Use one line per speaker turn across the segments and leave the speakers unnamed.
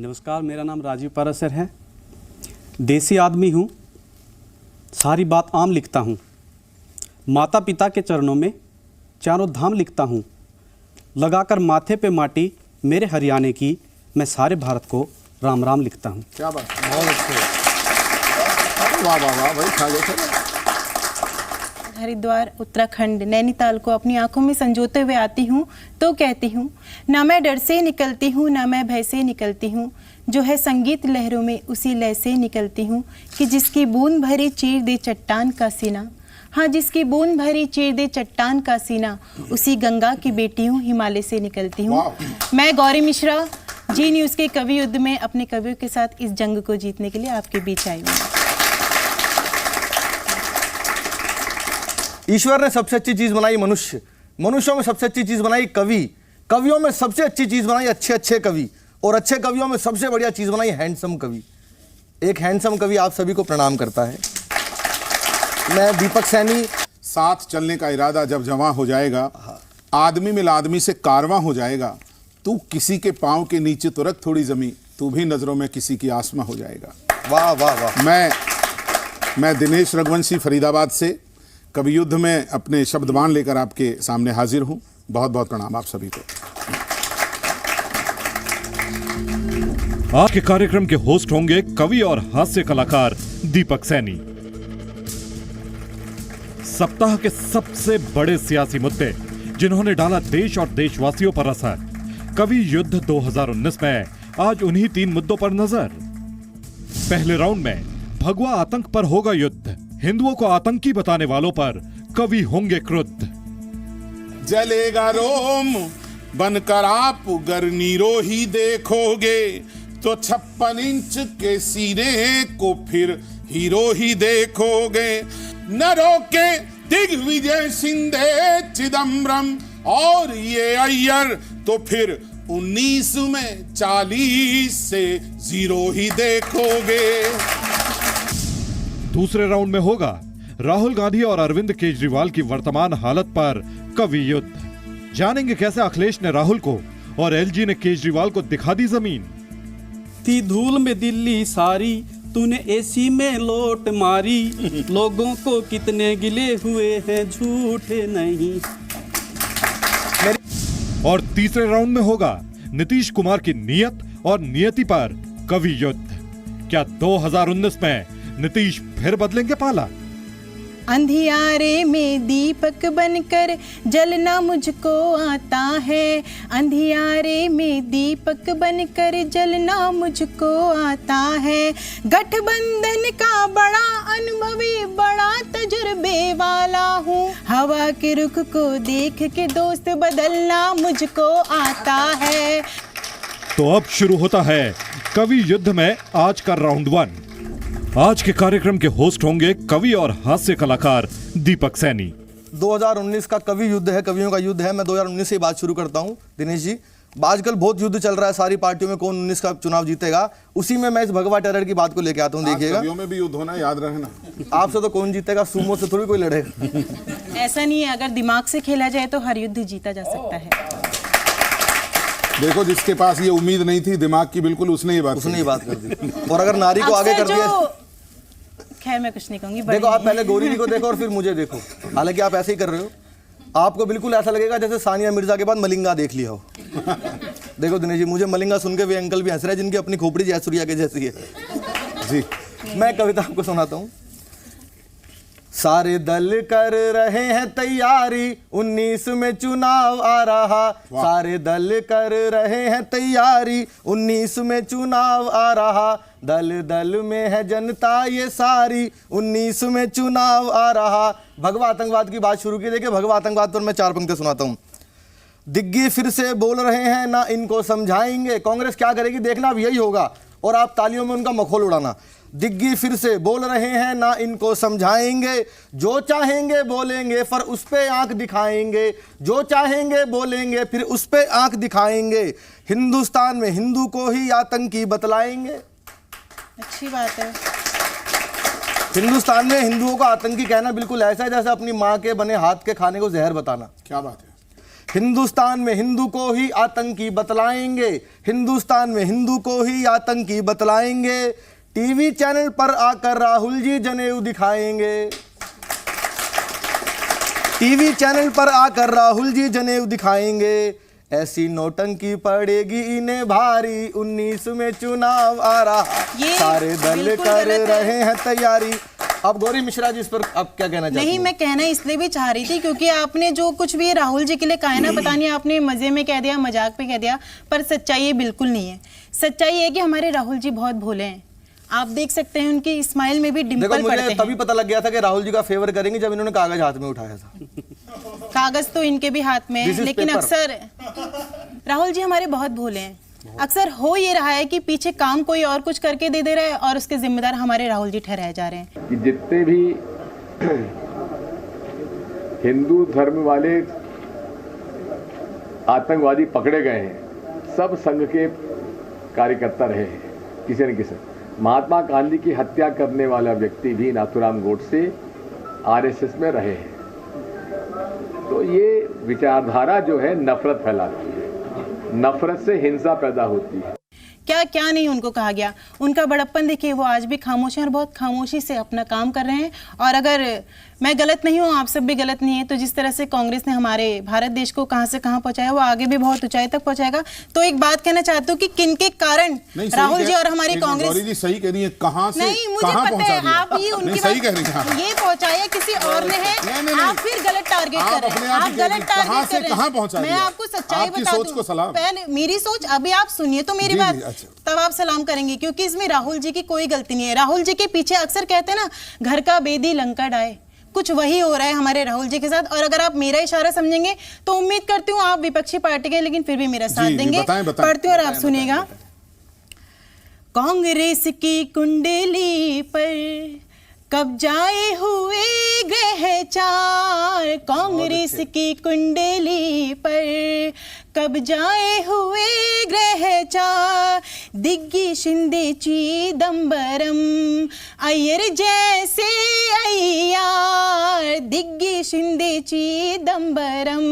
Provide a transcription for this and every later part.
नमस्कार, मेरा नाम राजीव पारासर है। देसी आदमी हूँ, सारी बात आम लिखता हूँ। माता पिता के चरणों में चारों धाम लिखता हूँ। लगाकर माथे पे माटी मेरे हरियाणे की, मैं सारे भारत को राम राम लिखता हूँ।
क्या बात, बहुत अच्छे। वाह वाह वाह भाई, खा गए।
हरिद्वार, उत्तराखंड, नैनीताल को अपनी आंखों में संजोते हुए आती हूँ तो कहती हूँ, ना मैं डर से निकलती हूँ, ना मैं भय से निकलती हूँ, जो है संगीत लहरों में उसी लय से निकलती हूँ, कि जिसकी बूंद भरी चीर दे चट्टान का सीना। हाँ, जिसकी बूंद भरी चीर दे चट्टान का सीना, उसी गंगा की बेटी हूँ, हिमालय से निकलती हूँ। मैं गौरी मिश्रा, जी न्यूज़ के कवि युद्ध में अपने कवियों के साथ इस जंग को जीतने के लिए आपके बीच आई हूँ।
ईश्वर ने सबसे अच्छी चीज बनाई मनुष्य, मनुष्यों में सबसे अच्छी चीज बनाई कवि, कवियों में सबसे अच्छी चीज बनाई अच्छे अच्छे कवि, और अच्छे कवियों में सबसे बढ़िया चीज बनाई हैंडसम कवि। एक हैंडसम कवि आप सभी को प्रणाम करता है। मैं दीपक सैनी।
साथ चलने का इरादा जब जमा हो जाएगा, आदमी मिल आदमी से कारवां हो जाएगा, तू किसी के पांव के नीचे तो रख थोड़ी जमी, तू भी नजरों में किसी की आसमां हो जाएगा।
वाह वाह वाह।
मैं दिनेश रघुवंशी फरीदाबाद से कवि युद्ध में अपने शब्दबाण लेकर आपके सामने हाजिर हूं। बहुत बहुत प्रणाम आप सभी को।
आज के कार्यक्रम के होस्ट होंगे कवि और हास्य कलाकार दीपक सैनी। सप्ताह के सबसे बड़े सियासी मुद्दे जिन्होंने डाला देश और देशवासियों पर असर, कवि युद्ध 2019 में आज उन्हीं 3 मुद्दों पर नजर। पहले राउंड में भगवा आतंक पर होगा युद्ध, हिंदुओं को आतंकी बताने वालों पर कवि होंगे क्रुद्ध।
जलेगा रोम बनकर आप गर नीरो ही देखोगे, तो 56 इंच के सीने को फिर हीरो ही देखोगे। न रोके दिग्विजय सिंधे चिदम्बरम और ये अय्यर, तो फिर 19 में 40 से 0 ही देखोगे।
दूसरे राउंड में होगा राहुल गांधी और अरविंद केजरीवाल की वर्तमान हालत पर कवि युद्ध। जानेंगे कैसे अखिलेश ने राहुल को और एलजी ने केजरीवाल को दिखा दी जमीन।
थी धूल में दिल्ली सारी, तूने एसी में लोट मारी, लोगों को कितने गिले हुए हैं झूठे नहीं।
और तीसरे राउंड में होगा नीतीश कुमार की नियत और नियति पर कवि युद्ध। क्या 2019 में नीतीश फिर बदलेंगे पाला?
अंधियारे में दीपक बनकर जलना मुझको आता है, अंधियारे में दीपक बनकर जलना मुझको आता है। गठबंधन का बड़ा अनुभवी, बड़ा तजुर्बे वाला हूँ, हवा के रुख को देख के दोस्त बदलना मुझको आता है।
तो अब शुरू होता है कवि युद्ध में आज का राउंड 1। आज के कार्यक्रम के होस्ट होंगे कवि और हास्य कलाकार दीपक सैनी।
2019 का कवि युद्ध है, कवियों का युद्ध है। मैं 2019 से बात शुरू करता हूं दिनेश जी। आजकल बहुत युद्ध चल रहा है सारी पार्टियों में, कौन 19 का चुनाव जीतेगा, उसी में मैं इस भगवा टेरर की बात को लेके आता हूं। देखिएगा,
कवियों में भी युद्ध होना, याद रखना।
आपसे तो कौन जीतेगा, सुमो से थोड़ी कोई लड़ेगा।
ऐसा नहीं है, अगर दिमाग से खेला जाए तो हर युद्ध जीता जा सकता है।
देखो, जिसके पास ये उम्मीद नहीं थी दिमाग की, बिल्कुल उसने ये बात
कर दी। और अगर नारी को आगे कर दिया,
खैर मैं कुछ नहीं कहूंगी।
देखो, आप पहले गौरी जी को देखो और फिर मुझे देखो, हालांकि आप ऐसे ही कर रहे हो। आपको बिल्कुल ऐसा लगेगा जैसे सानिया मिर्जा के बाद मलिंगा देख लिया हो। देखो दिनेश जी, मुझे मलिंगा सुन के वे अंकल भी हंस रहे हैं जिनकी अपनी खोपड़ी जयसूर्या के जैसी है। जी, मैं कविता आपको सुनाता हूँ। सारे दल कर रहे हैं तैयारी, 19 में चुनाव आ रहा। सारे दल कर रहे हैं तैयारी, 19 में चुनाव आ रहा। दल दल में है जनता ये सारी, 19 में चुनाव आ रहा। भगवा आतंकवाद की बात शुरू की। देखिए, भगवा आतंकवाद पर मैं 4 पंक्ति सुनाता हूँ। दिग्गी फिर से बोल रहे हैं, ना इनको समझाएंगे। कांग्रेस क्या करेगी देखना, अब यही होगा, और आप तालियों में उनका मखौल उड़ाना। दिग्गी फिर से बोल रहे हैं, ना इनको समझाएंगे। जो चाहेंगे बोलेंगे, पर उस पे आंख दिखाएंगे। जो चाहेंगे बोलेंगे, फिर उस पे आंख दिखाएंगे। हिंदुस्तान में हिंदू को ही आतंकी बतलाएंगे।
अच्छी बात है।
हिंदुस्तान में हिंदुओं को आतंकी कहना बिल्कुल ऐसा है जैसे अपनी माँ के बने हाथ के खाने को जहर बताना।
क्या बात है।
हिंदुस्तान में हिंदू को ही आतंकी बतलाएंगे, हिंदुस्तान में हिंदू को ही आतंकी बतलाएंगे, टीवी चैनल पर आकर राहुल जी जनेऊ दिखाएंगे, टीवी चैनल पर आकर राहुल जी जनेऊ दिखाएंगे, ऐसी नौटंकी पड़ेगी इन्हें भारी, 19 में चुनाव आ रहा, सारे दल कर रहे हैं तैयारी। अब गौरी मिश्रा जी इस पर आप क्या कहना चाहते हैं?
नहीं, मैं कहना इसलिए भी चाह रही थी क्योंकि आपने जो कुछ भी राहुल जी के लिए कहा है ना, पता नहीं आपने मजे में कह दिया, मजाक पे कह दिया, पर सच्चाई ये बिल्कुल नहीं है। सच्चाई है कि हमारे राहुल जी बहुत भोले हैं। आप देख सकते हैं उनकी स्माइल में भी डिंपल पड़ते हैं।
तभी पता लग गया था कि राहुल जी का फेवर करेंगे जब इन्होंने कागज हाथ में उठाया था।
कागज तो इनके भी हाथ में है, लेकिन अक्सर राहुल जी हमारे बहुत भोले हैं। अक्सर हो ये रहा है कि पीछे काम कोई और कुछ करके दे रहा है और उसके जिम्मेदार हमारे राहुल जी ठहराए जा रहे हैं।
कि जितने भी हिंदू धर्म वाले आतंकवादी पकड़े गए हैं, सब संघ के कार्यकर्ता रहे हैं किसी न किसी। महात्मा गांधी की हत्या करने वाला व्यक्ति भी नाथूराम गोडसे आरएसएस में रहे हैं। तो ये विचारधारा जो है नफरत फैलाती है, नफरत से हिंसा पैदा होती है।
क्या क्या नहीं उनको कहा गया, उनका बड़प्पन देखिए, वो आज भी खामोश हैं और बहुत खामोशी से अपना काम कर रहे हैं। और अगर मैं गलत नहीं हूँ, आप सब भी गलत नहीं है, तो जिस तरह से कांग्रेस ने हमारे भारत देश को कहां से कहां पहुंचाया, वो आगे भी बहुत ऊंचाई तक पहुंचाएगा। तो एक बात कहना चाहती हूँ कि किनके कारण राहुल जी और हमारी कांग्रेस
जी सही कह रही है, कहां से
नहीं, मुझे
कहां
पता है
पहुंचा
आप ही उनकी
सही कह रही हैं,
ये पहुंचाया किसी और ने है, आप फिर गलत टारगेट कर रहे हैं, आप गलत टारगेट कर रहे हैं। मैं आपको सच्चाई बता दूं, पहले मेरी सोच, अभी आप सुनिए तो मेरी बात, तब आप सलाम करेंगे, क्योंकि इसमें राहुल जी की कोई गलती नहीं है। राहुल जी के पीछे अक्सर कहते हैं ना, घर का बेदी लंका डाए, कुछ वही हो रहा है हमारे राहुल जी के साथ। और अगर आप मेरा इशारा समझेंगे तो उम्मीद करती हूँ आप विपक्षी पार्टी के, लेकिन फिर भी मेरा साथ देंगे। पढ़ती हूँ और आप सुनिएगा। कांग्रेस की कुंडली पर कब्जाए हुए ग्रहचार, कांग्रेस की कुंडली पर कब्जाए हुए ग्रहचार, दिग्गी शिंदे चिदंबरम अय्यर जैसे अय्यार, दिग्गी शिंदे चिदंबरम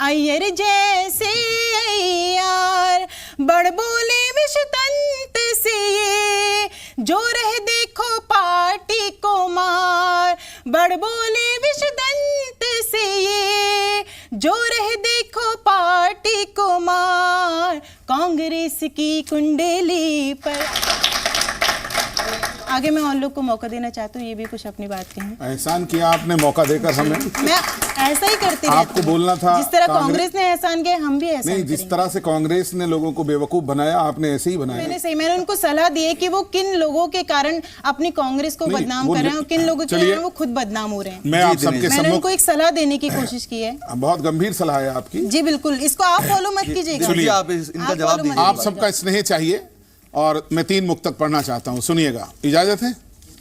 अय्यर जैसे अय्यार, बड़बोले विषतंत से ये जो रह देखो पार्टी को मार, बड़बोले विषदंत से ये जो रह देखो पार्टी को मार, कांग्रेस की कुंडली पर। आगे मैं और लोग को मौका देना चाहती हूँ, ये भी कुछ अपनी बात कहें।
एहसान किया आपने मौका देकर हमें,
मैं ऐसा ही करती रहती
आपको बोलना था।
जिस तरह कांग्रेस ने एहसान किया, हम भी एहसान
नहीं, जिस तरह से कांग्रेस ने लोगों को बेवकूफ बनाया, आपने ऐसे ही बनाया।
मैंने उनको सलाह दी है कि वो किन लोगों के कारण अपनी कांग्रेस को बदनाम कर रहे हैं और किन लोगों के कारण वो खुद बदनाम हो रहे हैं।
मैं आप सबके
मैंने उनको एक सलाह देने की कोशिश की है।
बहुत गंभीर सलाह है आपकी।
जी बिल्कुल, इसको आप फॉलो मत कीजिएगा।
आप इनका जवाब दीजिए।
आप सबका स्नेह चाहिए और मैं 3 मुक्तक पढ़ना चाहता हूँ, सुनिएगा, इजाजत है?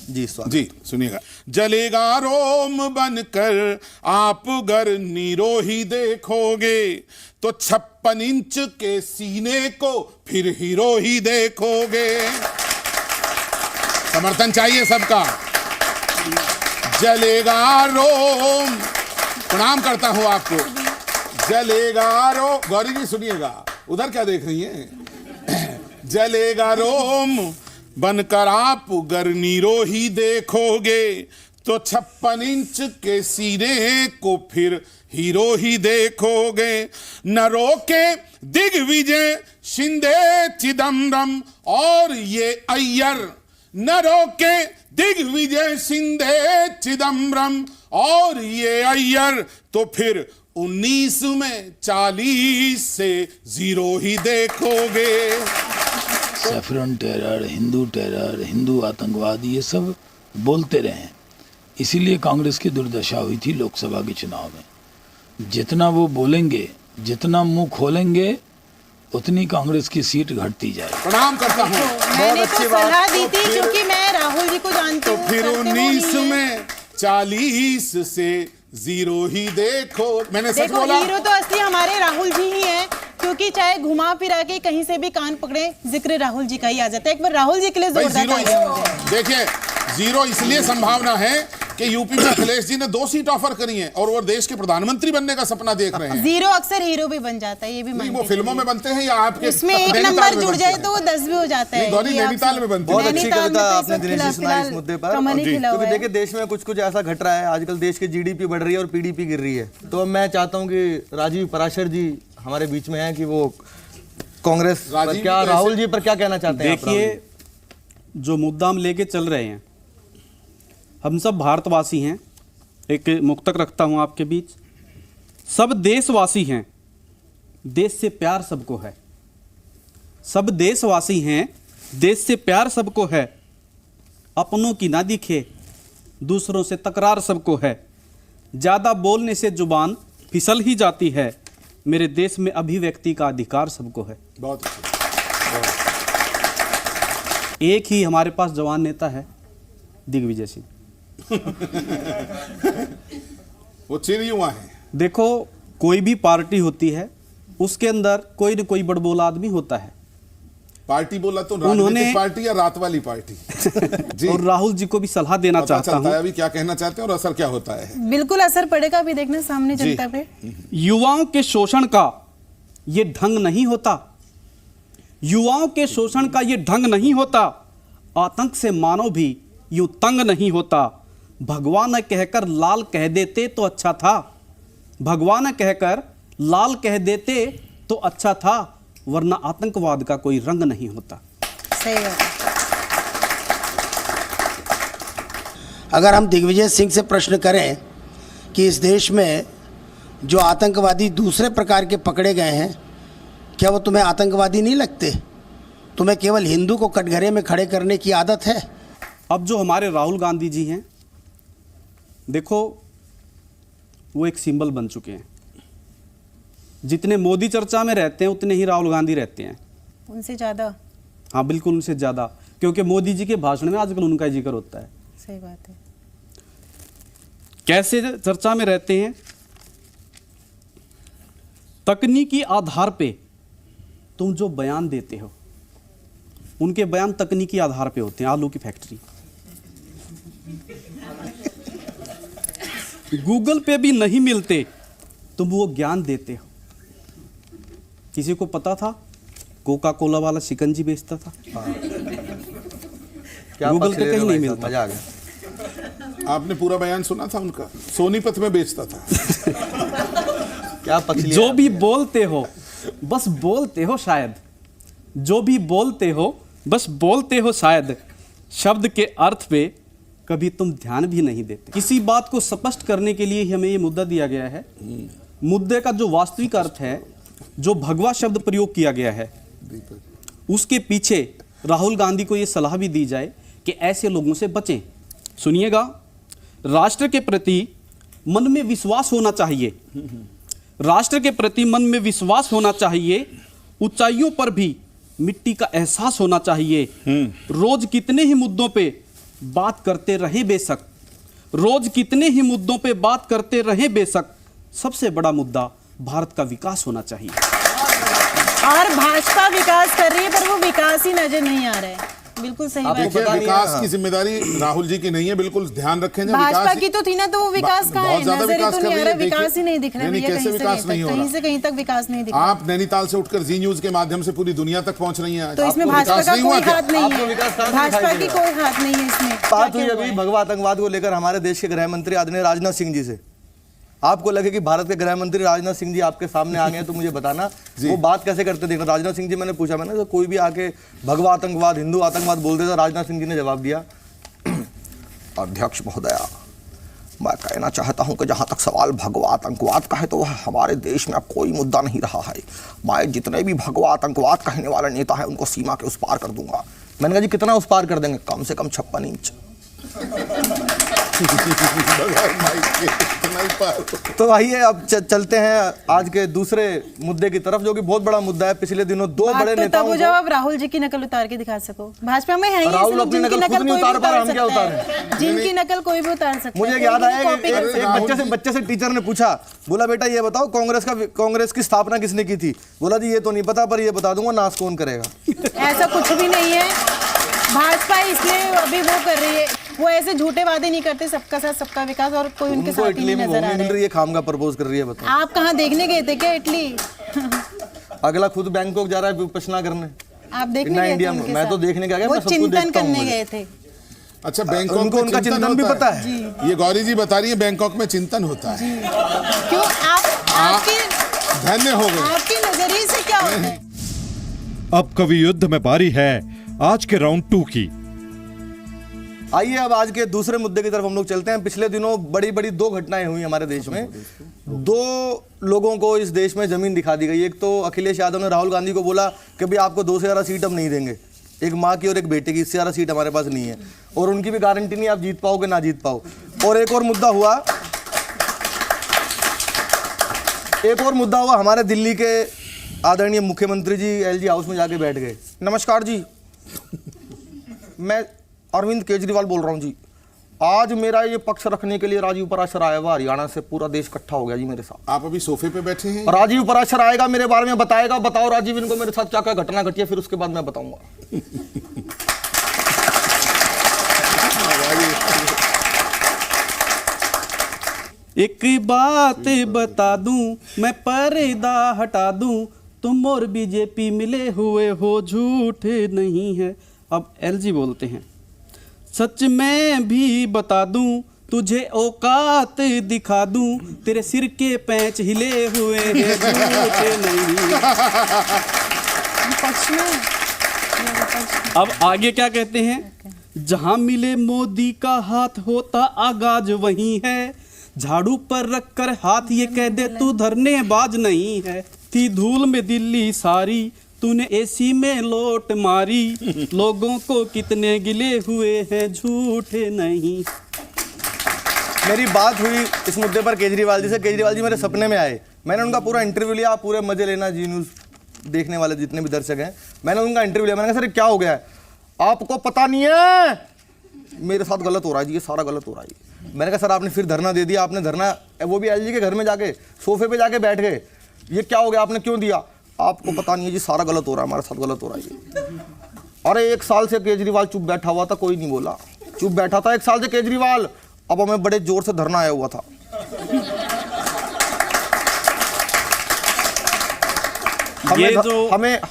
जी
जी सुनिएगा। जलेगा रोम बनकर आप गर निरोही देखोगे, तो 56 इंच के सीने को फिर हीरो ही देखोगे। समर्थन चाहिए सबका। जलेगा रोम, प्रणाम करता हूं आपको। जलेगा रोम, गौरी जी सुनिएगा, उधर क्या देख रही हैं? जलेगा रोम बनकर आप गर नीरो ही देखोगे, तो 56 इंच के सीने को फिर हीरो ही देखोगे। न रोके दिग्विजय शिंदे चिदम्बरम और ये अय्यर, न रोके दिग्विजय शिंदे चिदम्बरम और ये अय्यर, तो फिर 19 में 40 से 0 ही देखोगे।
सैफरन टेरर, हिंदू आतंकवाद, ये सब बोलते रहे हैं। इसीलिए कांग्रेस की दुर्दशा हुई थी लोकसभा के चुनाव में। जितना वो बोलेंगे, जितना मुंह खोलेंगे, उतनी कांग्रेस की सीट घटती जाए।
प्रणाम करता हूँ।
मैंने तो सलाह दी थी क्योंकि मैं राहुल जी को जानती हूँ।
तो फिर 19 में 40 से 0 ही देखो। मैंने सच बोला?
हीरो तो असली हमारे राहुल जी ही हैं, क्योंकि चाहे घुमा फिरा के कहीं से भी कान पकड़े, जिक्र राहुल जी का ही आ जाता है। एक बार राहुल जी के लिए जोरदार तालियां।
देखिए, 0 इसलिए संभावना है कि यूपी में अखिलेश जी ने 2 सीट ऑफर करी हैं और वो देश के प्रधानमंत्री बनने का सपना देख रहे हैं।
जीरो अक्सर हीरो भी बन जाता है, ये भी
नहीं,
मानते
वो फिल्मों में बनते हैं या आपके
इसमें एक
नैनीताल
नंबर
में
जुड़
बनते
जाए
हैं?
तो वो 10 भी हो जाता है।
नहीं, गौरी
ये आप
नैनीताल में बनती है।
बहुत अच्छी
नैनीताल में
कविता
तो
आपने
इस
दिनेश जी
वक्त
सुनाई इस
फिलहाल
मुद्दे पर।
कमल ही
जी।
खिला हुआ
क्योंकि
है।
देखिए देश में कुछ कुछ ऐसा घट रहा है आजकल, देश की जीडीपी बढ़ रही है और पीडीपी गिर रही है। तो अब मैं चाहता हूं कि राजीव पराशर जी हमारे बीच में हैं कि वो कांग्रेस पर
राजीव
क्या,
कैसे-
राहुल जी पर क्या कहना चाहते हैं आप?
देखिए, जो मुद्दा हम लेके चल रहे हैं, हम सब भारतवासी हैं। एक मुक्तक रखता हूं आपके बीच, सब देशवासी हैं, देश से प्यार सबको है। सब देशवासी हैं, देश से प्यार सबको है। अपनों की ना दिखे, दूसरों से तकरार सबको है। ज़्यादा बोलने से जुबान फिसल ही जाती है। मेरे देश में अभिव्यक्ति का अधिकार सबको है।
बहुत अच्छे।
एक ही हमारे पास जवान नेता है, दिग्विजय सिंह।
वो चिर युवा है।
देखो, कोई भी पार्टी होती है, उसके अंदर कोई न कोई बड़बोला आदमी होता है।
पार्टी बोला तो
उन्होंने-
राजनीतिक पार्टी या रात वाली पार्टी? जी।
और राहुल जी को भी सलाह देना
पता
चाहता
चलता है
हूं,
अभी क्या कहना चाहते हैं और असर क्या होता है।
बिल्कुल असर पड़ेगा, अभी देखना सामने
जी।
जनता पे।
युवाओं के शोषण का ये ढंग नहीं होता। युवाओं के शोषण का ये ढंग नहीं होता। आतंक से मानव भी यूं तंग नहीं होता। भगवान न कहकर लाल कह देते तो अच्छा था। भगवान न कहकर लाल कह देते तो अच्छा था, वरना आतंकवाद का कोई रंग नहीं होता।
सही बात है।
अगर हम दिग्विजय सिंह से प्रश्न करें कि इस देश में जो आतंकवादी दूसरे प्रकार के पकड़े गए हैं, क्या वो तुम्हें आतंकवादी नहीं लगते? तुम्हें केवल हिंदू को कटघरे में खड़े करने की आदत है।
अब जो हमारे राहुल गांधी जी हैं, देखो, वो एक सिंबल बन चुके हैं। जितने मोदी चर्चा में रहते हैं उतने ही राहुल गांधी रहते हैं।
उनसे ज्यादा।
हाँ, बिल्कुल उनसे ज़्यादा, क्योंकि मोदी जी के भाषण में आजकल उनका ही जिक्र होता है।
सही बात है।
कैसे चर्चा में रहते हैं? तकनीकी आधार पे तुम जो बयान देते हो, उनके बयान तकनीकी आधार पे होते हैं। आलू की फैक्ट्री, गूगल पे भी नहीं मिलते, तुम वो ज्ञान देते हो। किसी को पता था कोका कोला वाला शिकंजी बेचता था?
क्या
गूगल
पक्ष
पे
ले
कहीं
रहे हो
नहीं
भाई साहब?
मिलता।
मजा आ गया।
आपने पूरा बयान सुना था उनका? सोनीपत में बेचता था।
क्या पक्ष लिया
जो
आप?
भी बोलते हो बस बोलते हो शायद। जो भी बोलते हो बस बोलते हो शायद। शब्द के अर्थ पे कभी तुम ध्यान भी नहीं देते। किसी बात को स्पष्ट करने के लिए ही हमें ये मुद्दा दिया गया है। मुद्दे का जो वास्तविक अर्थ है, जो भगवा शब्द प्रयोग किया गया है, उसके पीछे राहुल गांधी को ये सलाह भी दी जाए कि ऐसे लोगों से बचें। सुनिएगा, राष्ट्र के प्रति मन में विश्वास होना चाहिए। राष्ट्र के प्रति मन में विश्वास होना चाहिए। ऊंचाइयों पर भी मिट्टी का एहसास होना चाहिए। रोज कितने ही मुद्दों पे बात करते रहे बेशक, रोज कितने ही मुद्दों पे बात करते रहे बेशक, सबसे बड़ा मुद्दा भारत का विकास होना चाहिए।
और भाजपा विकास कर रही है, पर वो विकास ही नजर नहीं आ रहा है। बिल्कुल सही बात है।
देखिए,
पता नहीं
विकास
है।
की जिम्मेदारी राहुल जी की नहीं है, बिल्कुल ध्यान रखें। जब
भाजपा
विकास
की तो थी ना, तो वो विकास कहाँ है?
बहुत ज्यादा
नजर ही
विकास
तो
कर
नहीं आ
रही
रहा,
है।
विकास
देखिए,
ही नहीं दिख रहा है
नहीं,
भैया।
कैसे
कहीं से
विकास
कहीं
नहीं
तक,
हो
कहीं
रहा?
से कहीं तक विकास नहीं दिख रहा।
आप नैनीताल से उठकर जी न्यूज के माध्यम से पूरी दुनिया तक पहुंच रही हैं।
तो इसमें
आपको
भाजपा
विकास
का
नहीं हुआ
कोई
क्या?
हाथ नहीं
आपको
है।
विकास कहाँ से
भाजपा
दिखाई
की
दे रहा?
कोई हाथ नहीं है इसमें।
बात
क्या
हुई
क्या
अभी
हुआ है?
भगवा आतंकवाद को लेकर हमारे देश के गृह मंत्री आदरणीय राजनाथ सिंह जी से। आपको लगे कि भारत के गृह मंत्री राजनाथ सिंह जी आपके सामने आ गए, तो मुझे बताना वो बात कैसे करते देखना। राजनाथ सिंह जी, मैंने पूछा, मैंने तो कोई भी आके भगवा आतंकवाद, हिंदू आतंकवाद बोल देता, राजनाथ सिंह जी ने जवाब दिया, अध्यक्ष महोदया, मैं कहना चाहता हूं कि जहां तक सवाल भगवा आतंकवाद का है तो वह हमारे देश में अब कोई मुद्दा नहीं रहा है। मैं जितने भी भगवा आतंकवाद कहने वाले नेता हैं उनको सीमा के उस पार कर दूंगा। मैंने कहा जी कितना उस पार कर देंगे? कम से कम 56 इंच। तो आइए अब चलते हैं आज के दूसरे मुद्दे की तरफ, जो कि बहुत बड़ा मुद्दा है। पिछले दिनों दो
बात
बड़े
तो तब
नेताओं
हो
को,
जब आप राहुल जी की नकल उतार के दिखा सको। भाजपा में है ही
राहुल
ऐसे लोग
अपनी
जिनकी
नकल खुद
नकल
नहीं
कोई
उतार
भी
पा रहा,
उतार
हम क्या
सकता
उतारें?
है। जिनकी नकल कोई भी उतार सकता है।
मुझे
कोई
याद
भी
आया
कॉपी कर सकता है।
एक बच्चे से टीचर ने पूछा, बोला बेटा ये बताओ कांग्रेस की स्थापना किसने की थी? बोला जी ये तो नहीं पता, पर ये बता दूंगा, नाश कौन करेगा।
ऐसा कुछ भी नहीं है। भाजपा इसलिए अभी वो कर रही है, वो ऐसे झूठे वादे नहीं करते, सबका साथ सबका विकास, और कोई उनके
उनको
साथ ही
इटली
नहीं
में
नजर आ
घूमने मिल
रहा
रही
है।
है, खाम का प्रपोज कर रही है, बताओ।
आप कहाँ देखने गए थे क्या इटली?
अगला खुद बैंकॉक जा रहा है विपश्यना करने।
आप देखने
इतना
गए थे
इंडिया में,
उनके
मैं
साथ?
तो देखने गया,
वो
मैं सब कुछ
चिंतन
देखता हूँ
करने
मुझे।
गए थे।
अच्छा, बैंकॉक
उनको
में
उनका चिंतन भी पता है।
ये गौरी जी बता रही है बैंकॉक में चिंतन होता है।
क्यों आपके
धन्य हो गए।
आपके नजरिए से क्या होता है?
अब कवि युद्ध में बारी है आज के राउंड 2 की।
आइए अब आज के दूसरे मुद्दे की तरफ हम लोग चलते हैं। पिछले दिनों बड़ी बड़ी 2 घटनाएं हुई हमारे देश में। 2 लोगों को इस देश में जमीन दिखा दी गई। एक तो अखिलेश यादव ने राहुल गांधी को बोला कि भाई आपको 2 से ज़्यादा सीट हम नहीं देंगे, एक माँ की और एक बेटे की, इससे ज़्यादा सीट हमारे पास नहीं है, और उनकी भी गारंटी नहीं आप जीत पाओगे ना जीत पाओ। और एक और मुद्दा हुआ हमारे दिल्ली के आदरणीय मुख्यमंत्री जी एलजी हाउस में जाके बैठ गए। नमस्कार जी, मैं अरविंद केजरीवाल बोल रहा हूँ जी। आज मेरा ये पक्ष रखने के लिए राजीव पराशर आया हुआ हरियाणा से, पूरा देश इकट्ठा हो गया जी मेरे साथ।
आप अभी सोफे पे बैठे हैं।
राजीव पराशर आएगा, मेरे बारे में बताएगा। बताओ राजीव, इनको मेरे साथ क्या क्या घटना घटी है, फिर उसके बाद मैं बताऊंगा।
एक बात बता दूं, मैं पर्दा हटा दूं, तुम और बीजेपी मिले हुए हो, झूठ नहीं है। अब एलजी बोलते हैं, सच मैं भी बता दूं, तुझे औकात दिखा दूं, तेरे सिर के पैंच हिले हुए हैं, झूठ नहीं।
पक्ष में
अब आगे क्या कहते हैं, जहां मिले मोदी का हाथ होता आगाज वहीं है, झाड़ू पर रखकर हाथ ये कह दे तू धरने बाज नहीं है। थी धूल में दिल्ली सारी, तूने एसी में लोट मारी, लोगों को कितने गिले हुए हैं, झूठे नहीं।
मेरी बात हुई इस मुद्दे पर केजरीवाल जी से। केजरीवाल जी मेरे सपने में आए, मैंने उनका पूरा इंटरव्यू लिया। आप पूरे मजे लेना, जी न्यूज़ देखने वाले जितने भी दर्शक हैं, मैंने उनका इंटरव्यू लिया। मैंने कहा सर क्या हो गया है, आपको पता नहीं है मेरे साथ गलत हो रहा है जी, ये सारा गलत हो रहा है। मैंने कहा सर आपने फिर धरना दे दिया, आपने धरना वो भी एलजी के घर में जाके सोफे पे जाके बैठ गए, ये क्या हो गया, आपने क्यों दिया? आपको पता नहीं है जी, सारा गलत हो रहा है, हमारे साथ गलत हो रहा है जी। अरे 1 साल से केजरीवाल चुप बैठा हुआ था, कोई नहीं बोला, चुप बैठा था 1 साल से केजरीवाल। अब हमें बड़े जोर से धरना आया हुआ था।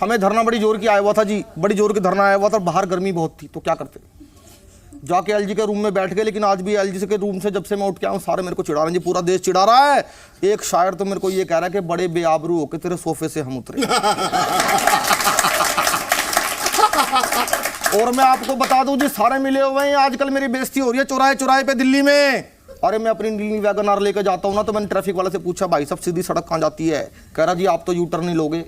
हमें धरना बड़ी जोर की आया हुआ था जी, बड़ी जोर की धरना आया हुआ था। बाहर गर्मी बहुत थी, तो क्या करते, जाके एलजी के रूम में बैठ गए। लेकिन आज भी एलजी के रूम से जब से मैं उठ के आऊँ, सारे मेरे को चिढ़ा रहे हैं जी, पूरा देश चिढ़ा रहा है। एक शायर तो मेरे को ये कह रहा है कि बड़े बेआबरू होके तेरे सोफे से हम उतरे। और मैं आपको बता दूं जी, सारे मिले हुए हैं, आजकल मेरी बेइज्जती हो रही है चौराहे चौराहे पे दिल्ली में। अरे मैं अपनी नीली वैगन आर लेकर जाता हूँ ना, तो मैंने ट्रैफिक वाले से पूछा, भाई साहब सीधी सड़क कहाँ जाती है? कह रहा जी आप तो यू टर्न नहीं लोगे।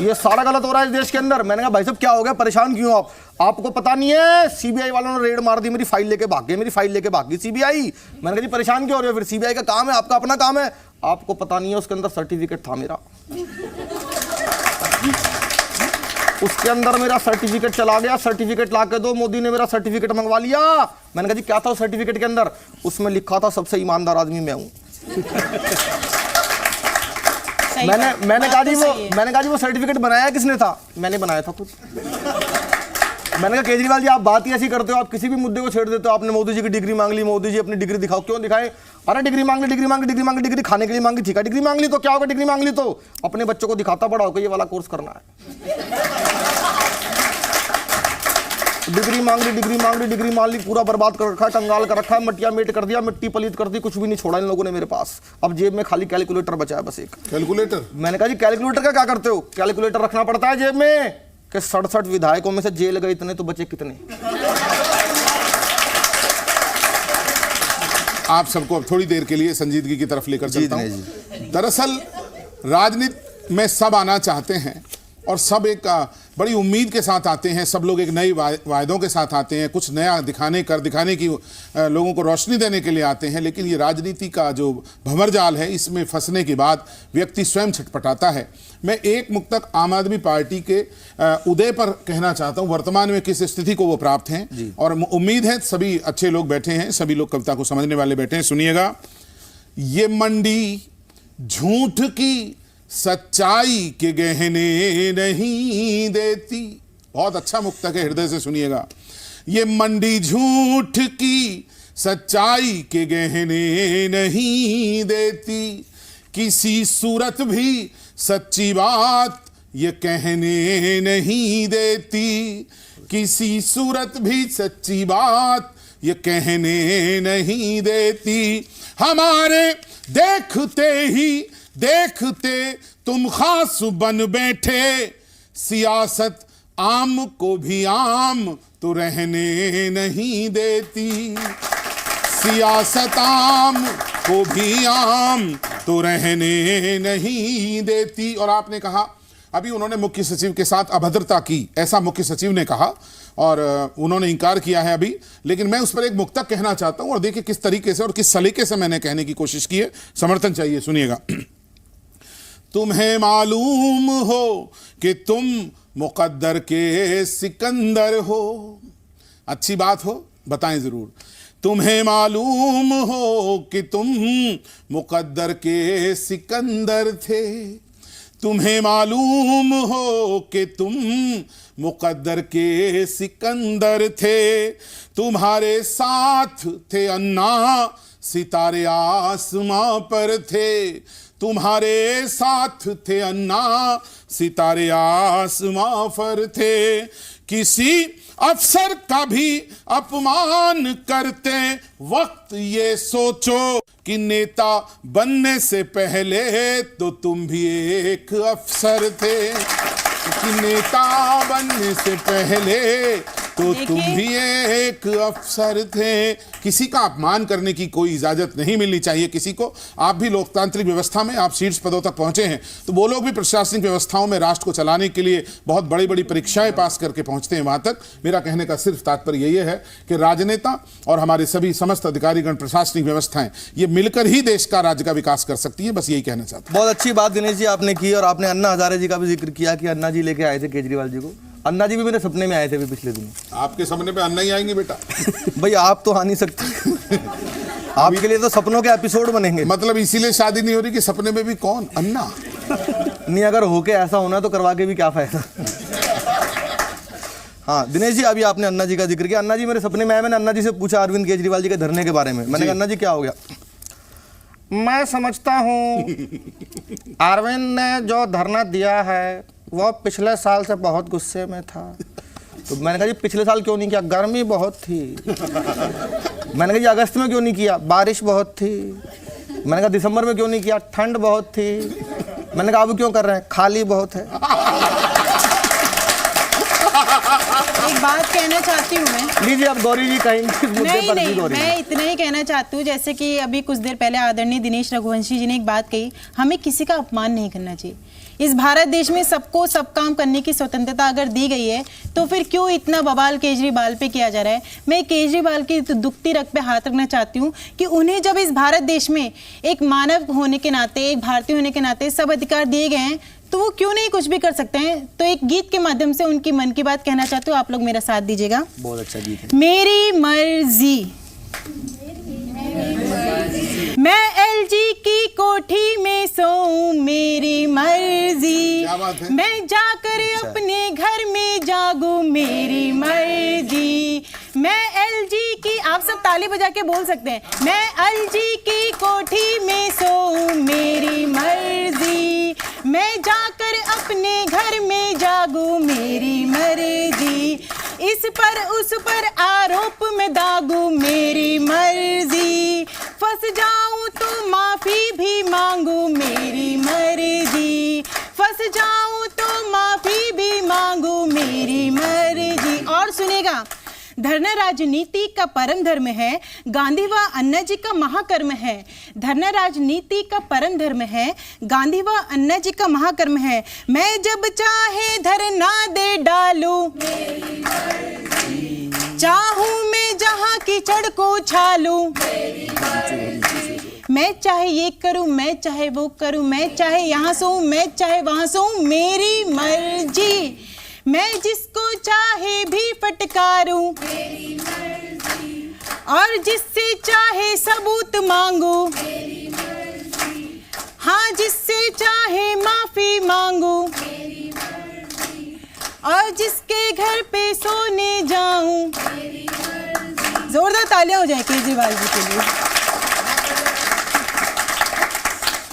ये सारा गलत हो रहा है इस देश के अंदर। मैंने कहा भाई साहब क्या हो गया, परेशान क्यों आप? आपको पता नहीं है सीबीआई वालों ने रेड मार दी, मेरी फाइल लेके भाग गए, मेरी फाइल लेके भाग गई सीबीआई। मैंने कहा जी परेशान क्यों हो रहे हो? फिर सीबीआई का काम है, आपका अपना काम है। आपको पता नहीं है उसके अंदर सर्टिफिकेट था मेरा, उसके अंदर मेरा सर्टिफिकेट चला गया। सर्टिफिकेट ला के दो, मोदी ने मेरा सर्टिफिकेट मंगवा लिया। मैंने कहा जी क्या था उस सर्टिफिकेट के अंदर? उसमें लिखा था सबसे ईमानदार आदमी मैं हूं। मैंने कहा जी वो सर्टिफिकेट बनाया किसने था? मैंने बनाया था खुद। मैंने कहा केजरीवाल जी आप बात ही ऐसी करते हो, आप किसी भी मुद्दे को छेड़ देते हो। आपने मोदी जी की डिग्री मांग ली, मोदी जी अपनी डिग्री दिखाओ। क्यों दिखाएं? अरे डिग्री मांग ली, डिग्री मांग ली, डिग्री मांग ली, डिग्री खाने के लिए मांगी, ठीक है डिग्री मांग ली तो क्या होगा? डिग्री मांग ली तो अपने बच्चों को दिखाता बड़ा होकर ये वाला कोर्स करना है। डिग्री मांग ली, डिग्री मांग ली, डिग्री मांग ली, पूरा बर्बाद कर रखा है, कंगाल कर रखा है, मटिया मेट कर दिया, मिट्टी पलीत कर दी, कुछ भी नहीं छोड़ा इन लोगों ने मेरे पास। अब जेब में खाली कैलकुलेटर बचा है, बस एक
कैलकुलेटर।
मैंने कहा जी कैलकुलेटर का क्या करते हो? कैलकुलेटर रखना पड़ता है जेब में कि 67 विधायकों में से जेल गए इतने तो बचे कितने।
आप सबको अब थोड़ी देर के लिए संजीदगी की तरफ लेकर चलता हूं। दरअसल राजनीति में सब आना चाहते हैं और सब एक बड़ी उम्मीद के साथ आते हैं, सब लोग एक नई वायदों के साथ आते हैं, कुछ नया दिखाने की लोगों को रोशनी देने के लिए आते हैं। लेकिन ये राजनीति का जो भंवरजाल है, इसमें फंसने के बाद व्यक्ति स्वयं छटपटाता है। मैं एक मुक्तक आम आदमी पार्टी के उदय पर कहना चाहता हूँ, वर्तमान में किस स्थिति को वो प्राप्त हैं, और उम्मीद है सभी अच्छे लोग बैठे हैं, सभी लोग कविता को समझने वाले बैठे हैं। सुनिएगा। ये मंडी झूठ की सच्चाई के गहने नहीं देती। बहुत अच्छा मुक्तक है, हृदय से सुनिएगा। ये मंडी झूठ की सच्चाई के गहने नहीं देती, किसी सूरत भी सच्ची बात ये कहने नहीं देती, किसी सूरत भी सच्ची बात ये कहने नहीं देती। हमारे देखते ही देखते तुम खास बन बैठे, सियासत आम को भी आम तो रहने नहीं देती, सियासत आम को भी आम तो रहने नहीं देती। और आपने कहा, अभी उन्होंने मुख्य सचिव के साथ अभद्रता की, ऐसा मुख्य सचिव ने कहा और उन्होंने इंकार किया है अभी, लेकिन मैं उस पर एक मुक्तक कहना चाहता हूं और देखिए किस तरीके से और किस सलीके से मैंने कहने की कोशिश की है, समर्थन चाहिए, सुनिएगा। तुम्हें मालूम हो कि तुम मुकद्दर के सिकंदर हो, अच्छी बात हो, बताएं जरूर। तुम्हें मालूम हो कि तुम मुकद्दर के सिकंदर थे, तुम्हें मालूम हो कि तुम मुकद्दर के सिकंदर थे, तुम्हारे साथ थे अन्ना सितारे आसमां पर थे, तुम्हारे साथ थे अन्ना सितारे आसमां पर थे। किसी अफसर का भी अपमान करते वक्त ये सोचो कि नेता बनने से पहले तो तुम भी एक अफसर थे, कि नेता बनने से पहले तो तुम भी एक अफसर थे। किसी का अपमान करने की कोई इजाजत नहीं मिलनी चाहिए किसी को। आप भी लोकतांत्रिक व्यवस्था में आप शीर्ष पदों तक पहुंचे हैं, तो वो लोग भी प्रशासनिक व्यवस्थाओं में राष्ट्र को चलाने के लिए बहुत बड़ी बड़ी परीक्षाएं पास करके पहुंचते हैं वहां तक। मेरा कहने का सिर्फ तात्पर्य यही है कि राजनेता और हमारे सभी समस्त अधिकारीगण, प्रशासनिक व्यवस्थाएं, ये मिलकर ही देश का, राज्य का विकास कर सकती है। बस यही कहना चाहता हूं।
बहुत अच्छी बात दिनेश जी आपने की, और आपने अन्ना हजारे जी का भी जिक्र किया कि अन्ना जी लेके आए थे केजरीवाल जी को। अन्ना जी भी मेरे सपने में आए थे अभी पिछले दिन।
आपके सपने पे अन्ना ही आएंगे बेटा।
भाई आप तो आ नहीं सकते। आपके लिए तो सपनों के एपिसोड बनेंगे।
मतलब इसीलिए शादी नहीं हो रही कि सपने में भी कौन? अन्ना।
नहीं, अगर होके ऐसा होना तो करवा के भी क्या फायदा। हाँ दिनेश जी, अभी आपने अन्ना जी का जिक्र किया। अन्ना जी मेरे सपने में आए। मैंने अन्ना जी से पूछा अरविंद केजरीवाल जी के धरने के बारे में। मैंने कहा अन्ना जी क्या हो गया? मैं समझता हूँ अरविंद ने जो धरना दिया है वो पिछले साल से बहुत गुस्से में था। तो मैंने कहा जी पिछले साल क्यों नहीं किया? गर्मी बहुत थी। मैंने कहा जी अगस्त में क्यों नहीं किया? बारिश बहुत थी। मैंने कहा दिसंबर में क्यों नहीं किया? ठंड बहुत थी। मैंने कहा अब क्यों कर रहे हैं? खाली बहुत है।
एक बात कहना चाहती हूँ मैं।
लीजिए अब गौरी जी कहेंगे मुद्दे
नहीं
पर।
नहीं,
गौरी
मैं इतना ही कहना चाहती हूँ, जैसे कि अभी कुछ देर पहले आदरणीय दिनेश रघुवंशी जी ने एक बात कही, हमें किसी का अपमान नहीं करना चाहिए। इस भारत देश में सबको सब काम करने की स्वतंत्रता अगर दी गई है तो फिर क्यों इतना बवाल केजरीवाल पे किया जा रहा है? मैं केजरीवाल की दुखती रग पे हाथ रखना चाहती हूँ कि उन्हें जब इस भारत देश में एक मानव होने के नाते, एक भारतीय होने के नाते सब अधिकार दिए गए हैं, तो वो क्यों नहीं कुछ भी कर सकते हैं? तो एक गीत के माध्यम से उनकी मन की बात कहना चाहती हूँ, आप लोग मेरा साथ दीजिएगा।
बहुत अच्छा गीत है।
मेरी मर्जी, मैं एलजी की कोठी में सोऊं, मेरी मर्जी।
क्या बात है?
मैं जाकर अपने घर में जागूं, मेरी मर्जी। मैं एलजी की, आप सब ताली बजा के बोल सकते हैं, मैं एलजी की कोठी में सोऊं, मेरी मर्जी। मैं जाकर अपने घर में जागूं, मेरी मर्जी। इस पर उस पर आरोप में दागूं, मेरी मर्जी। फंस जाऊं तो माफी भी मांगू, मेरी मर्जी। फंस जाऊं तो माफी भी मांगू, मेरी मर्जी। और सुनेगा, धरना राजनीति का परम धर्म है, गांधी व अन्ना जी का महाकर्म है। धरना राजनीति का परम धर्म है, गांधी व अन्ना जी का महाकर्म है। मैं जब चाहे धरना दे डालूं, चाहूं मैं जहां कीचड़ को छालूं। मैं चाहे ये करूं, मैं चाहे वो करूं, मैं चाहे यहाँ सोऊं, मैं चाहे वहां सोऊं, मेरी मर्जी। मैं जिसको चाहे भी फटकारूं, और जिससे चाहे सबूत मांगू, हाँ जिससे चाहे माफी मांगू, और जिसके घर पे सोने जाऊं, जोरदार तालियां हो जाए केजरीवाल जी के लिए।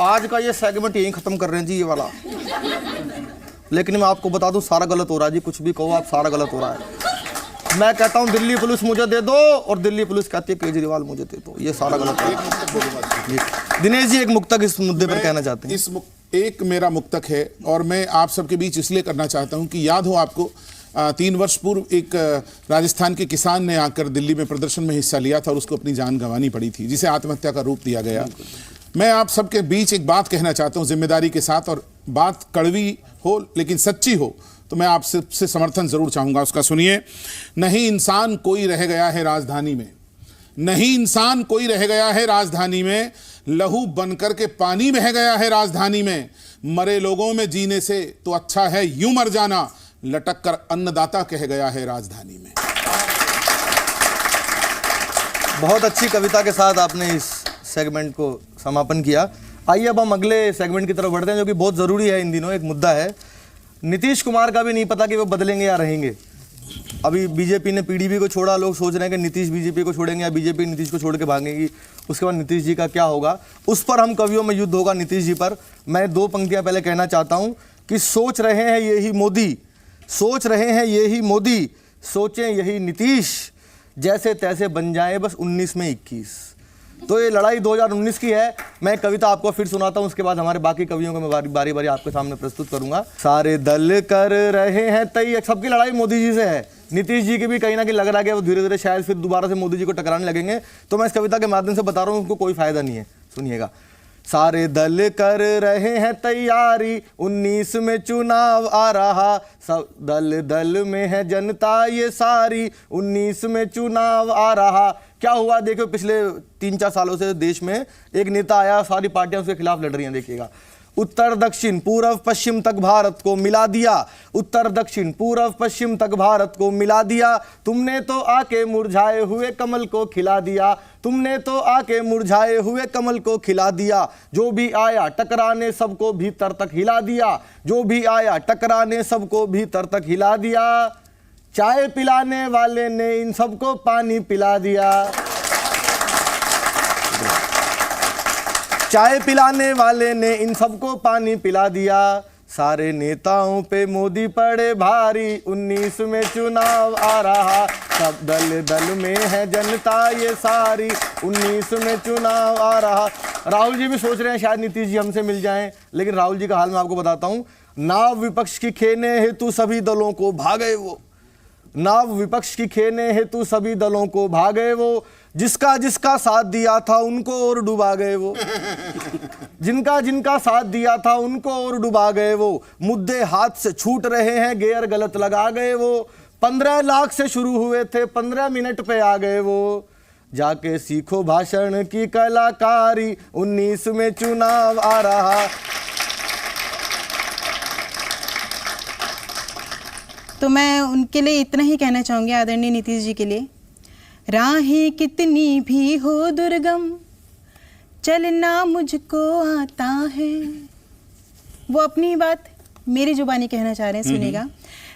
आज का ये सेगमेंट यहीं खत्म कर रहे हैं जी, ये वाला। लेकिन मैं आपको बता दूं सारा गलत हो रहा है जी, कुछ भी कहो आप, सारा गलत हो रहा है। मैं कहता हूं दिल्ली पुलिस मुझे दे दो और दिल्ली पुलिस कहती है केजरीवाल मुझे दे दो, ये सारा गलत है। दिनेश जी एक मुक्तक इस मुद्दे पर कहना चाहते हैं।
एक मेरा मुक्तक है और मैं आप सबके बीच इसलिए करना चाहता हूं कि याद हो आपको 3 वर्ष पूर्व एक राजस्थान के किसान ने आकर दिल्ली में प्रदर्शन में हिस्सा लिया था और उसको अपनी जान गंवानी पड़ी थी, जिसे आत्महत्या का रूप दिया गया। मैं आप सबके बीच एक बात कहना चाहता हूं जिम्मेदारी के साथ, और बात कड़वी हो लेकिन सच्ची हो तो मैं आपसे समर्थन जरूर चाहूंगा। उसका सुनिए। नहीं इंसान कोई रह गया है राजधानी में, नहीं इंसान कोई रह गया है राजधानी में, लहू बनकर के पानी बह गया है राजधानी में, मरे लोगों में जीने से तो अच्छा है यूं मर जाना, लटक कर अन्नदाता कह गया है राजधानी में।
बहुत अच्छी कविता के साथ आपने इस सेगमेंट को समापन किया। आइए अब हम अगले सेगमेंट की तरफ बढ़ते हैं, जो कि बहुत ज़रूरी है इन दिनों। एक मुद्दा है, नीतीश कुमार का भी नहीं पता कि वो बदलेंगे या रहेंगे। अभी बीजेपी ने पीडीपी को छोड़ा, लोग सोच रहे हैं कि नीतीश बीजेपी को छोड़ेंगे या बीजेपी नीतीश को छोड़ के भागेगी, उसके बाद नीतीश जी का क्या होगा। उस पर हम कवियों में युद्ध होगा नीतीश जी पर। मैं 2 पंक्तियां पहले कहना चाहता हूं कि सोच रहे हैं यही मोदी, सोच रहे हैं यही मोदी, सोचें यही नीतीश, जैसे तैसे बन जाए बस 19 में 21। तो ये लड़ाई 2019 की है। मैं कविता आपको फिर सुनाता हूं, उसके बाद हमारे बाकी कवियों को मैं बारी बारी आपके सामने प्रस्तुत करूंगा। सारे दल कर रहे हैं तय, सबकी लड़ाई मोदी जी से है। नीतीश जी की भी कहीं ना कहीं लग रहा है कि वो धीरे धीरे शायद फिर दोबारा से मोदी जी को टकराने लगेंगे। तो मैं इस कविता के माध्यम से बता रहा हूँ उनको कोई फायदा नहीं है, सुनिएगा। सारे दल कर रहे हैं तैयारी, 19 में चुनाव आ रहा, सब दल दल में है जनता ये सारी, 19 में चुनाव आ रहा। क्या हुआ देखो, पिछले 3-4 सालों से देश में एक नेता आया, सारी पार्टियां उसके खिलाफ लड़ रही हैं। देखिएगा, उत्तर दक्षिण पूर्व पश्चिम तक भारत को मिला दिया, उत्तर दक्षिण पूर्व पश्चिम तक भारत को मिला दिया, तुमने तो आके मुरझाए हुए कमल को खिला दिया, तुमने तो आके मुरझाए हुए कमल को खिला दिया, जो भी आया टकराने सबको भीतर तक हिला दिया, जो भी आया टकराने सबको भीतर तक हिला दिया, चाय पिलाने वाले ने इन सबको पानी पिला दिया, चाय पिलाने वाले ने इन सबको पानी पिला दिया, सारे नेताओं पे मोदी पड़े भारी, 19 में चुनाव आ रहा, सब दल दल में है जनता ये सारी, 19 में चुनाव आ रहा। राहुल जी भी सोच रहे हैं शायद नीतीश जी हमसे मिल जाएं, लेकिन राहुल जी का हाल मैं आपको बताता हूं। नाव विपक्ष की खेने हेतु सभी दलों को भागे वो, नाव विपक्ष की खेने हेतु सभी दलों को भागे वो, जिसका जिसका साथ दिया था उनको और डुबा गए वो, जिनका जिनका साथ दिया था उनको और डुबा गए वो, मुद्दे हाथ से छूट रहे हैं गियर गलत लगा गए वो, 15 लाख से शुरू हुए थे 15 मिनट पे आ गए वो, जाके सीखो भाषण की कलाकारी, 19 में चुनाव आ रहा।
तो मैं उनके लिए इतना ही कहना चाहूँगी, आदरणीय नीतीश जी के लिए, राहें कितनी भी हो दुर्गम चलना मुझको आता है। वो अपनी बात मेरी जुबानी कहना चाह रहे हैं, सुनिएगा।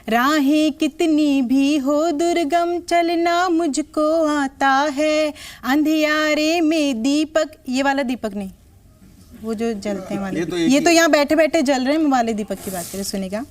राहें कितनी भी हो दुर्गम चलना मुझको आता है, अंधियारे में दीपक, ये वाला दीपक नहीं, वो जो जलते हैं वाले, ये तो यहाँ बैठे बैठे जल रहे हैं, मैं वाले दीपक की बात करें, सुनेगा।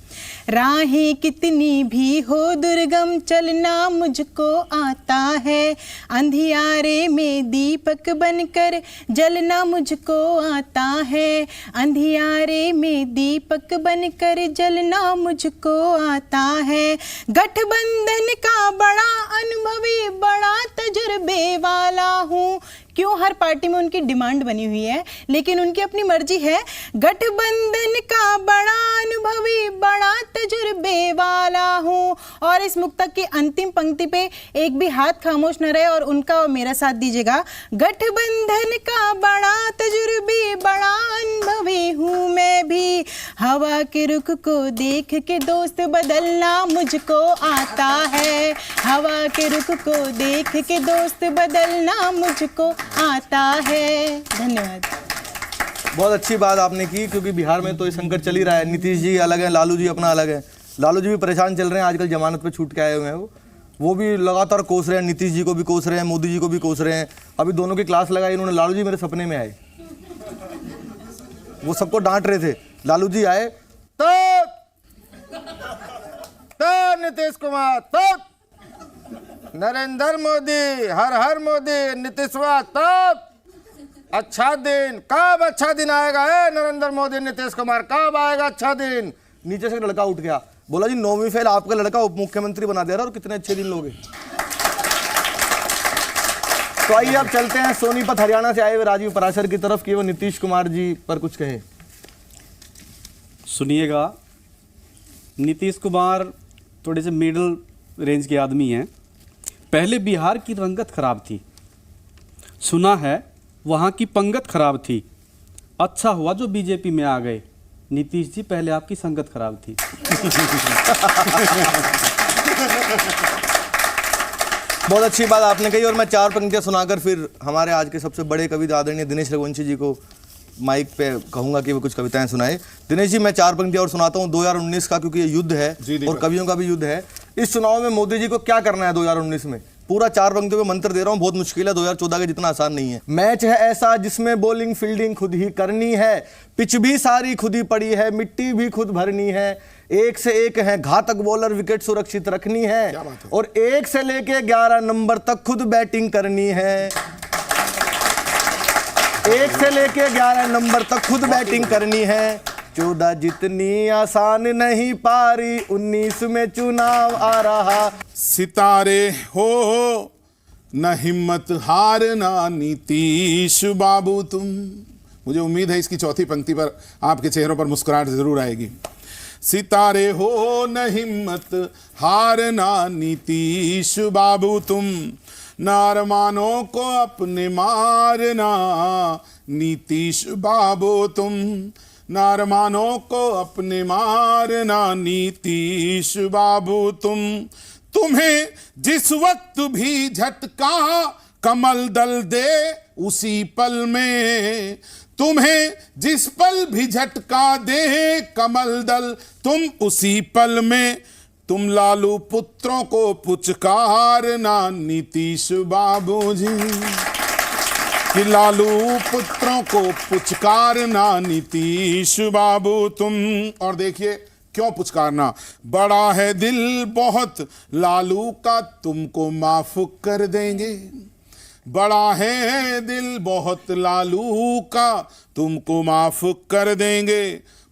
राहें कितनी भी हो दुर्गम चलना मुझको आता है, अंधियारे में दीपक बनकर जलना मुझको आता है, अंधियारे में दीपक बनकर जलना मुझको आता है, गठबंधन का बड़ा अनुभवी बड़ा तजुर्बे वाला हूँ। क्यों हर पार्टी में उनकी डिमांड बनी हुई है, लेकिन उनकी अपनी मर्जी है। गठबंधन का बड़ा अनुभवी बड़ा तजुर्बे वाला हूँ। और इस मुक्तक की अंतिम पंक्ति पे एक भी हाथ खामोश न रहे और उनका और मेरा साथ दीजिएगा। गठबंधन का बड़ा तजुर्बे बड़ा अनुभवी हूँ मैं भी, हवा के रुख को देख के दोस्त बदलना मुझको आता है, हवा के रुख को देख के दोस्त बदलना मुझको आता है। धन्यवाद।
बहुत अच्छी बात आपने की, क्योंकि बिहार में तो ये संकट चल ही रहा है। नीतीश जी अलग है, लालू जी अपना अलग है। लालू जी भी परेशान चल रहे हैं, आजकल जमानत पे छूट के आए हुए हैं वो। वो भी लगातार कोस रहे हैं, नीतीश जी को भी कोस रहे हैं, मोदी जी को भी कोस रहे हैं। अभी दोनों की क्लास लगाई इन्होंने, लालू जी मेरे सपने में आए, वो सबको डांट रहे थे। लालू जी आए तो नीतीश कुमार, तो नरेंद्र मोदी, हर हर मोदी, नीतीशवा, तो अच्छा दिन, कब अच्छा दिन आएगा है नरेंद्र मोदी, नीतीश कुमार, कब आएगा अच्छा दिन। नीचे से लड़का उठ गया, बोला जी 9वीं फेल आपका लड़का उप मुख्यमंत्री बना दे रहा और कितने अच्छे दिन लोगे। तो आइए अब चलते हैं सोनीपत हरियाणा से आए हुए राजीव पराशर की तरफ कि वो नीतीश कुमार जी पर कुछ कहे।
सुनिएगा, नीतीश कुमार थोड़े से मिडिल रेंज के आदमी हैं। पहले बिहार की रंगत खराब थी, सुना है वहाँ की पंगत खराब थी। अच्छा हुआ जो बीजेपी में आ गए। नीतीश जी पहले आपकी संगत खराब थी।
बहुत अच्छी बात आपने कही और मैं 4 पंक्तियां सुनाकर फिर हमारे आज के सबसे बड़े कवि आदरणीय दिनेश रघुवंशी जी को माइक पे कहूंगा कि वो कुछ कविताएं सुनाए। दिनेश जी, मैं 4 पंक्तियां और सुनाता हूं 2019 का, क्योंकि ये युद्ध है और कवियों का भी युद्ध है। इस चुनाव में मोदी जी को क्या करना है 2019 में, पूरा 4 पंक्तियों में मंत्र दे रहा हूं, बहुत मुश्किल है, 2014 के जितना आसान नहीं है। मैच है ऐसा जिसमें बॉलिंग फील्डिंग खुद ही करनी है, पिच भी सारी खुद ही पड़ी है, मिट्टी भी खुद भरनी है, एक से एक है घातक बॉलर, विकेट सुरक्षित रखनी है और 1 से लेके 11 नंबर तक खुद बैटिंग करनी है। 1 से लेके 11 नंबर तक खुद बैटिंग करनी है। 14 जितनी आसान नहीं पारी, 19 में चुनाव आ रहा।
सितारे हो न हिम्मत हारना नीतीश बाबू तुम। मुझे उम्मीद है इसकी चौथी पंक्ति पर आपके चेहरों पर मुस्कुराहट जरूर आएगी। सितारे हो न हिम्मत हारना नीतीश बाबू तुम, नारमानों को अपने मारना नीतीश बाबू तुम, नारमानों को अपने मारना नीतीश बाबू तुम। तुम्हें जिस वक्त भी झटका कमल दल दे उसी पल में, तुम्हें जिस पल भी झटका दे कमल दल तुम उसी पल में, तुम लालू पुत्रों को पुचकारना नीतीश बाबूजी, कि लालू पुत्रों को पुचकारना नीतीश बाबू तुम। और देखिए क्यों पुचकारना, बड़ा है दिल बहुत लालू का तुमको माफ कर देंगे, बड़ा है दिल बहुत लालू का तुमको माफ कर देंगे।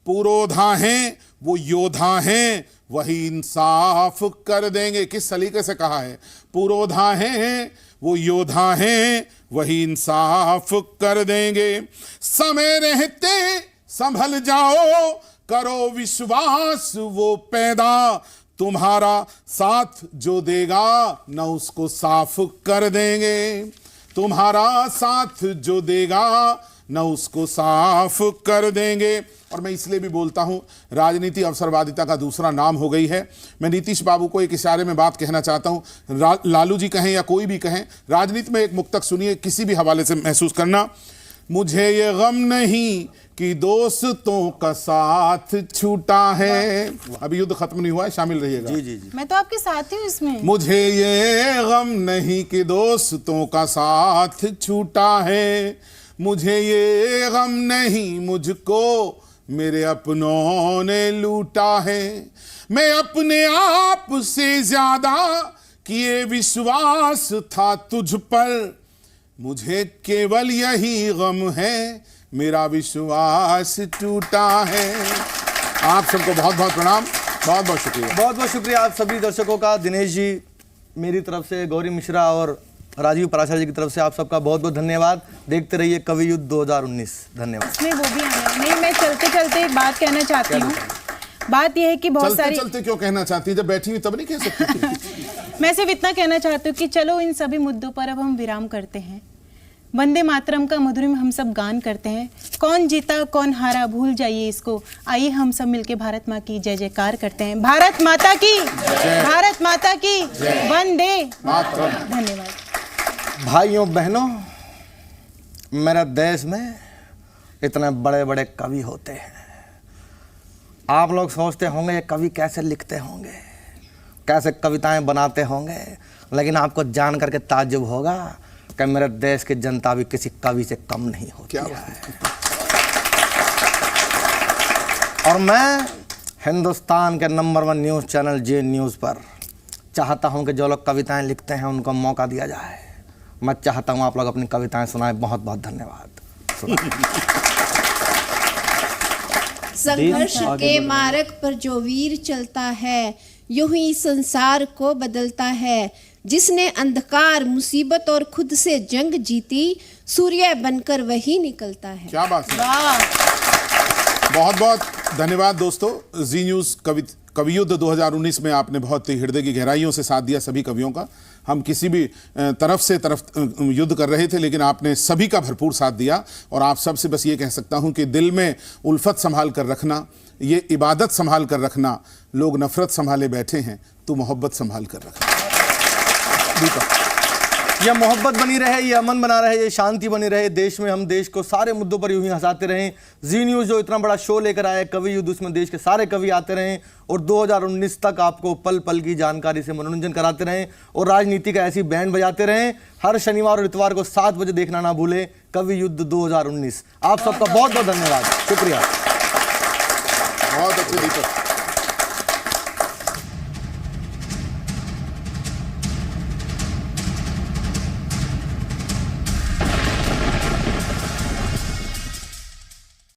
पुरोधा हैं वो योद्धा हैं वही इंसाफ कर देंगे। किस सलीके से कहा है, पुरोधा हैं वो योद्धा हैं वही इंसाफ कर देंगे। समय रहते संभल जाओ करो विश्वास वो पैदा, तुम्हारा साथ जो देगा न उसको साफ कर देंगे, तुम्हारा साथ जो देगा न उसको साफ कर देंगे। और मैं इसलिए भी बोलता हूं, राजनीति अवसरवादिता का दूसरा नाम हो गई है। मैं नीतीश बाबू को एक इशारे में बात कहना चाहता हूं, लालू जी कहें या कोई भी कहें, राजनीति में एक मुक्तक सुनिए, किसी भी हवाले से महसूस करना। मुझे ये गम नहीं कि दोस्तों का साथ छूटा है। अभी युद्ध खत्म नहीं हुआ है, शामिल रहिएगा।
जी जी जी,
मैं तो आपके साथ ही हूँ इसमें।
मुझे ये गम नहीं कि दोस्तों का साथ छूटा है, मुझे ये गम नहीं मुझको मेरे अपनों ने लूटा है। मैं अपने आप से ज्यादा किए विश्वास था तुझ पर, मुझे केवल यही गम है मेरा विश्वास टूटा है। आप सबको बहुत बहुत प्रणाम, बहुत बहुत शुक्रिया।
बहुत बहुत शुक्रिया आप सभी दर्शकों का। दिनेश जी, मेरी तरफ से, गौरी मिश्रा और राजीव पराशर जी की तरफ से आप सबका बहुत बहुत धन्यवाद। देखते रहिए कवि युद्ध 2019। धन्यवाद।
इसमें वो भी आना नहीं, मैं चलते चलते एक बात कहना चाहती हूँ। बात यह है कि बहुत
चलते
सारी
चलते क्यों कहना चाहती है, जब बैठी हुई तब नहीं कह सकती?
मैं सिर्फ इतना कहना चाहती हूँ कि चलो इन सभी मुद्दों पर अब हम विराम करते हैं। वंदे मातरम का मधुरिम हम सब गान करते हैं। कौन जीता कौन हारा भूल जाइए इसको, आइए हम सब मिलके भारत माँ की जय जयकार करते हैं। भारत माता की, भारत माता की, वंदे मातरम। धन्यवाद।
भाइयों बहनों, मेरे देश में इतने बड़े बड़े कवि होते हैं। आप लोग सोचते होंगे ये कवि कैसे लिखते होंगे, कैसे कविताएं बनाते होंगे, लेकिन आपको जान करके ताज्जुब होगा कि मेरे देश की जनता भी किसी कवि से कम नहीं होती
क्या
है। और मैं हिंदुस्तान के नंबर 1 न्यूज़ चैनल जे न्यूज़ पर चाहता हूं कि जो लोग कविताएं लिखते हैं उनको मौका दिया जाए। मैं चाहता हूं आप लोग अपनी कविताएं सुनाएं। बहुत बहुत धन्यवाद।
संघर्ष के मार्ग पर जो वीर चलता है, यूं ही संसार को बदलता है। जिसने अंधकार, मुसीबत और खुद से जंग जीती, सूर्य बनकर वही निकलता है।
क्या बात है। बहुत बहुत धन्यवाद दोस्तों। जी न्यूज़ कवि युद्ध 2019 में आपने बहुत ही हृदय की गहराइयों से साथ दिया सभी कवियों का। हम किसी भी तरफ युद्ध कर रहे थे, लेकिन आपने सभी का भरपूर साथ दिया। और आप सबसे बस ये कह सकता हूं कि दिल में उल्फत संभाल कर रखना, ये इबादत संभाल कर रखना। लोग नफरत संभाले बैठे हैं, तो मोहब्बत संभाल कर रखना।
यह मोहब्बत बनी रहे, ये अमन बना रहे, ये शांति बनी रहे देश में। हम देश को सारे मुद्दों पर यूं ही हंसाते रहें। जी न्यूज़ जो इतना बड़ा शो लेकर आए कवि युद्ध, उसमें देश के सारे कवि आते रहें और 2019 तक आपको पल पल की जानकारी से मनोरंजन कराते रहें और राजनीति का ऐसी बैंड बजाते रहें। हर शनिवार और इतवार को 7 बजे देखना ना भूलें कवि युद्ध 2019। आप सबका बहुत बहुत धन्यवाद, शुक्रिया।
बहुत अच्छे दीपक।